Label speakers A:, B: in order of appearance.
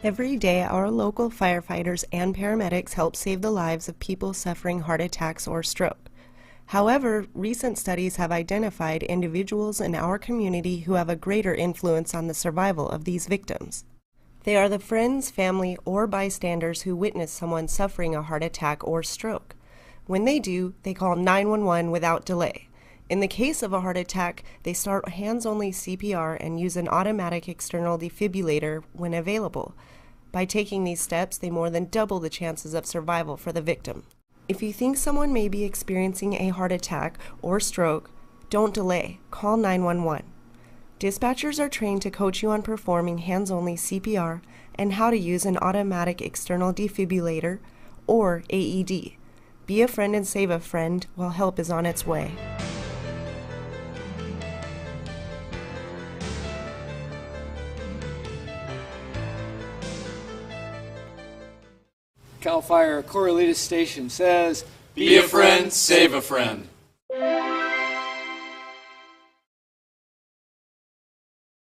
A: Every day, our local firefighters and paramedics help save the lives of people suffering heart attacks or stroke. However, recent studies have identified individuals in our community who have a greater influence on the survival of these victims. They are the friends, family, or bystanders who witness someone suffering a heart attack or stroke. When they do, they call 911 without delay. In the case of a heart attack, they start hands-only CPR and use an automatic external defibrillator when available. By taking these steps, they more than double the chances of survival for the victim. If you think someone may be experiencing a heart attack or stroke, don't delay. Call 911. Dispatchers are trained to coach you on performing hands-only CPR and how to use an automatic external defibrillator or AED. Be a friend and save a friend while help is on its way.
B: CAL FIRE Correlated Station says,
C: be a friend, save a friend.